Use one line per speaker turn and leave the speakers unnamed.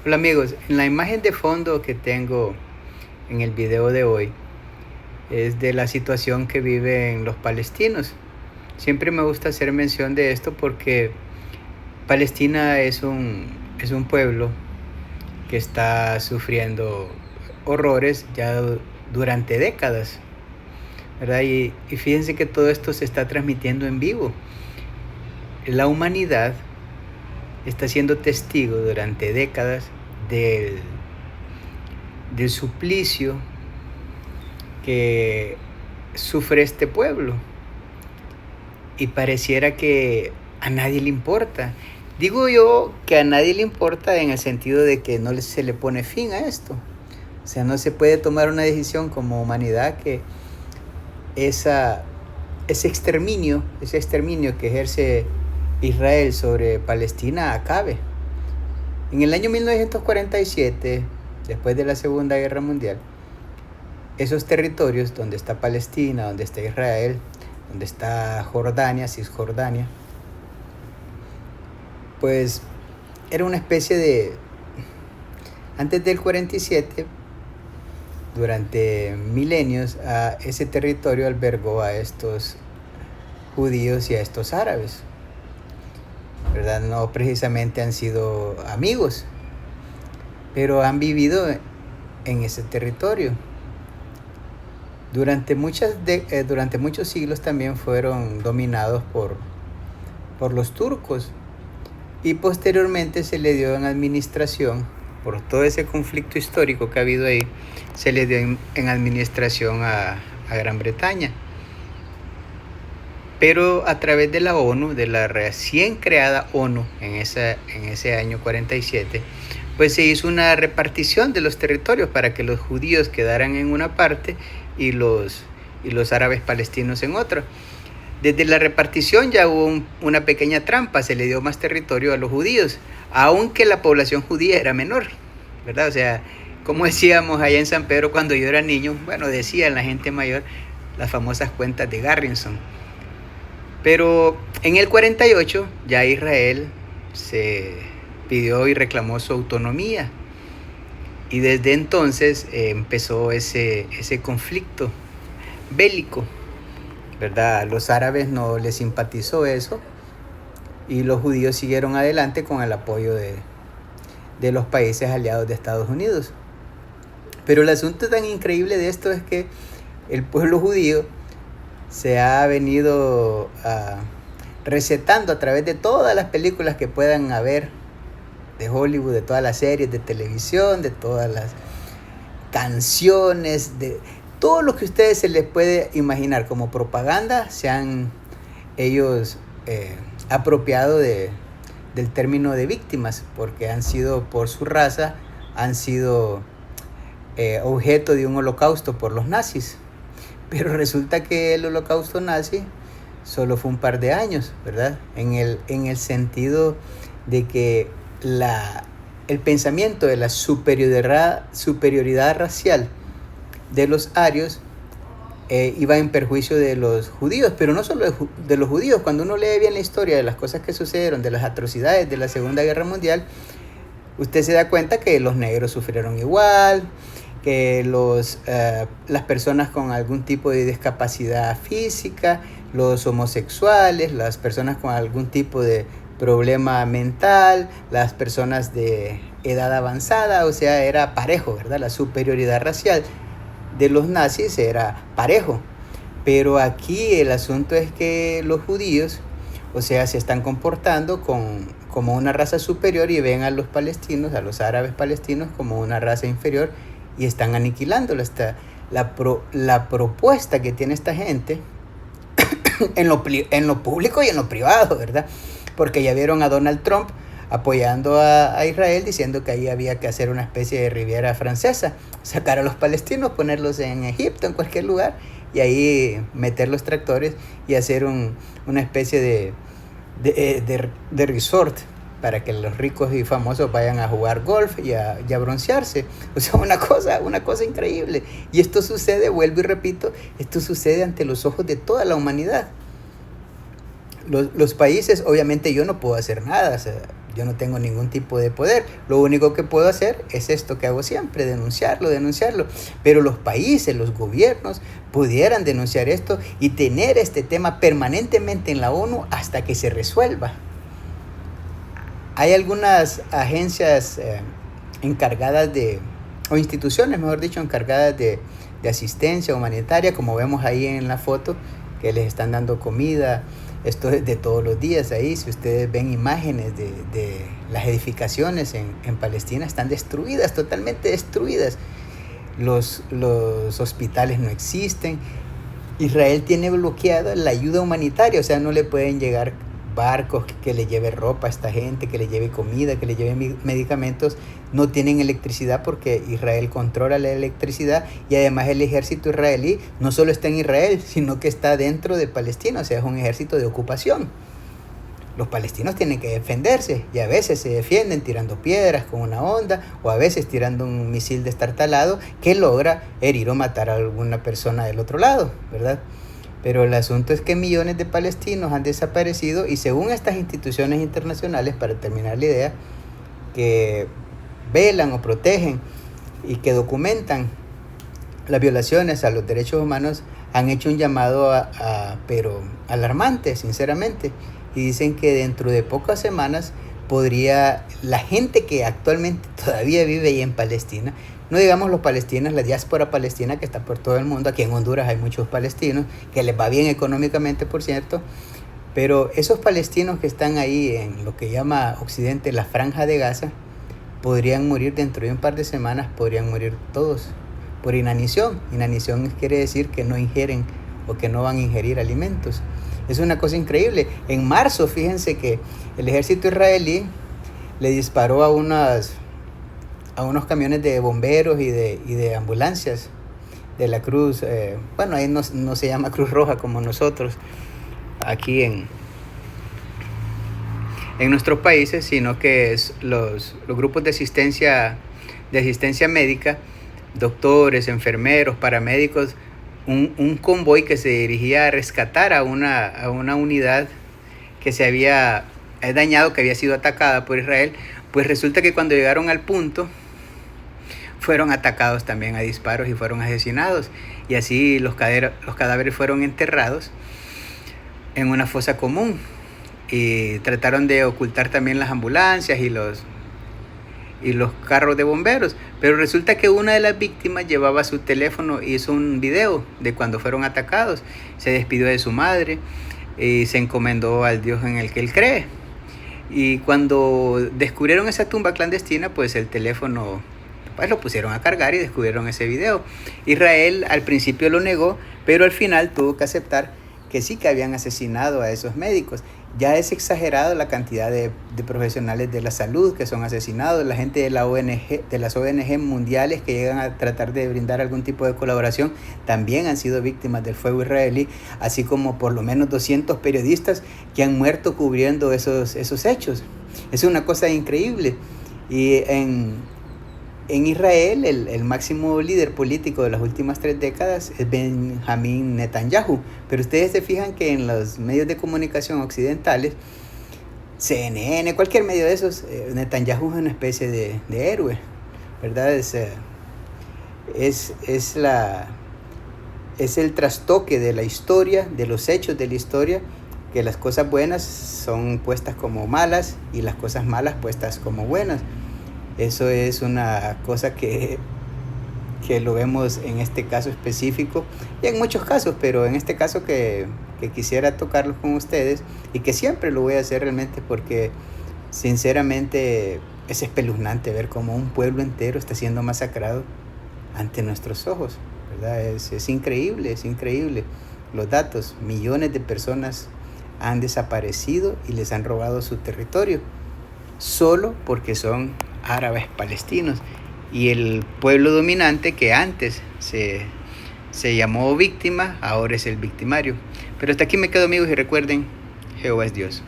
Hola amigos, en la imagen de fondo que tengo en el video de hoy es de la situación que viven los palestinos. Siempre me gusta hacer mención de esto porque Palestina es un pueblo que está sufriendo horrores ya durante décadas, ¿verdad? Y fíjense que todo esto se está transmitiendo en vivo. La humanidad está siendo testigo durante décadas del, del suplicio que sufre este pueblo y pareciera que a nadie le importa. Digo yo que a nadie le importa en el sentido de que no se le pone fin a esto. O sea, no se puede tomar una decisión como humanidad que ese exterminio que ejerce Israel sobre Palestina acabe. En el año 1947, después de la Segunda Guerra Mundial, esos territorios donde está Palestina, donde está Israel, donde está Jordania, Cisjordania, pues era una especie de... Antes del 47, durante milenios, ese territorio albergó a estos judíos y a estos árabes, ¿verdad? No precisamente han sido amigos, pero han vivido en ese territorio. Durante muchos siglos también fueron dominados por los turcos y posteriormente se le dio en administración, por todo ese conflicto histórico que ha habido ahí, se le dio en administración a Gran Bretaña. Pero a través de la ONU, de la recién creada ONU en ese año 47, pues se hizo una repartición de los territorios para que los judíos quedaran en una parte y los árabes palestinos en otra. Desde la repartición ya hubo una pequeña trampa, se le dio más territorio a los judíos, aunque la población judía era menor, ¿verdad? O sea, como decíamos allá en San Pedro cuando yo era niño, bueno, decían la gente mayor las famosas cuentas de Garrison. Pero en el 48 ya Israel se pidió y reclamó su autonomía. Y desde entonces empezó ese conflicto bélico, ¿verdad? A los árabes no les simpatizó eso y los judíos siguieron adelante con el apoyo de los países aliados de Estados Unidos. Pero el asunto tan increíble de esto es que el pueblo judío se ha venido recetando a través de todas las películas que puedan haber de Hollywood, de todas las series de televisión, de todas las canciones, de todo lo que ustedes se les puede imaginar como propaganda, se han ellos apropiado del término de víctimas, porque han sido por su raza, han sido objeto de un holocausto por los nazis. Pero resulta que el holocausto nazi solo fue un par de años, ¿verdad? En el sentido de que el pensamiento de la superioridad racial de los arios iba en perjuicio de los judíos, pero no solo de los judíos. Cuando uno lee bien la historia de las cosas que sucedieron, de las atrocidades de la Segunda Guerra Mundial, usted se da cuenta que los negros sufrieron igual, que las personas con algún tipo de discapacidad física, los homosexuales, las personas con algún tipo de problema mental, las personas de edad avanzada, o sea, era parejo, ¿verdad? La superioridad racial de los nazis era parejo. Pero aquí el asunto es que los judíos, o sea, se están comportando como una raza superior y ven a los palestinos, a los árabes palestinos, como una raza inferior y están aniquilándola. La propuesta que tiene esta gente en lo público y en lo privado, ¿verdad? Porque ya vieron a Donald Trump apoyando a Israel, diciendo que ahí había que hacer una especie de Riviera francesa, sacar a los palestinos, ponerlos en Egipto, en cualquier lugar, y ahí meter los tractores y hacer una especie de resort para que los ricos y famosos vayan a jugar golf y a broncearse. O sea, una cosa increíble. Y esto sucede, vuelvo y repito, esto sucede ante los ojos de toda la humanidad. los países, obviamente yo no puedo hacer nada, o sea, yo no tengo ningún tipo de poder. Lo único que puedo hacer es esto que hago siempre, denunciarlo. Pero los países, los gobiernos, pudieran denunciar esto y tener este tema permanentemente en la ONU hasta que se resuelva. Hay algunas agencias encargadas o instituciones, mejor dicho, encargadas de asistencia humanitaria, como vemos ahí en la foto, que les están dando comida. Esto es de todos los días ahí. Si ustedes ven imágenes de las edificaciones en Palestina, están destruidas, totalmente destruidas. Los hospitales no existen. Israel tiene bloqueada la ayuda humanitaria, o sea, no le pueden llegar barcos que le lleve ropa a esta gente, que le lleve comida, que le lleve medicamentos. No tienen electricidad porque Israel controla la electricidad, y además el ejército israelí no solo está en Israel, sino que está dentro de Palestina, o sea, es un ejército de ocupación. Los palestinos tienen que defenderse, y a veces se defienden tirando piedras con una onda, o a veces tirando un misil destartalado que logra herir o matar a alguna persona del otro lado, ¿verdad? Pero el asunto es que millones de palestinos han desaparecido, y según estas instituciones internacionales, para terminar la idea, que velan o protegen y que documentan las violaciones a los derechos humanos, han hecho un llamado pero alarmante, sinceramente, y dicen que dentro de pocas semanas podría la gente que actualmente todavía vive ahí en Palestina, no digamos los palestinos, la diáspora palestina que está por todo el mundo. Aquí en Honduras hay muchos palestinos, que les va bien económicamente, por cierto, pero esos palestinos que están ahí en lo que llama Occidente la Franja de Gaza, podrían morir dentro de un par de semanas, podrían morir todos por inanición. Inanición quiere decir que no ingieren o que no van a ingerir alimentos. Es una cosa increíble. En marzo, fíjense que el ejército israelí le disparó a unos camiones de bomberos y de ambulancias de la Cruz. Bueno, ahí no se llama Cruz Roja como nosotros aquí en nuestros países, sino que es los grupos de asistencia médica, doctores, enfermeros, paramédicos, un convoy que se dirigía a rescatar a una unidad que se había dañado, que había sido atacada por Israel. Pues resulta que cuando llegaron al punto, fueron atacados también a disparos y fueron asesinados. Y así los cadáveres fueron enterrados en una fosa común. Y trataron de ocultar también las ambulancias y los carros de bomberos. Pero resulta que una de las víctimas llevaba su teléfono y hizo un video de cuando fueron atacados. Se despidió de su madre y se encomendó al Dios en el que él cree. Y cuando descubrieron esa tumba clandestina, pues el teléfono, pues lo pusieron a cargar y descubrieron ese video. Israel al principio lo negó, pero al final tuvo que aceptar que sí, que habían asesinado a esos médicos. Ya es exagerado la cantidad de profesionales de la salud que son asesinados. La gente de las ONG mundiales que llegan a tratar de brindar algún tipo de colaboración también han sido víctimas del fuego israelí, así como por lo menos 200 periodistas que han muerto cubriendo esos hechos. Es una cosa increíble. Y en Israel, el máximo líder político de las últimas 3 décadas es Benjamín Netanyahu. Pero ustedes se fijan que en los medios de comunicación occidentales, CNN, cualquier medio de esos, Netanyahu es una especie de héroe, ¿verdad? Es el trastoque de la historia, de los hechos de la historia, que las cosas buenas son puestas como malas y las cosas malas puestas como buenas. Eso es una cosa que lo vemos en este caso específico y en muchos casos, pero en este caso que quisiera tocarlo con ustedes, y que siempre lo voy a hacer realmente porque sinceramente es espeluznante ver cómo un pueblo entero está siendo masacrado ante nuestros ojos, ¿verdad? Es increíble, es increíble. Los datos, millones de personas han desaparecido y les han robado su territorio solo porque son árabes palestinos, y el pueblo dominante que antes se llamó víctima ahora es el victimario. Pero hasta aquí me quedo, amigos, y recuerden, Jehová es Dios.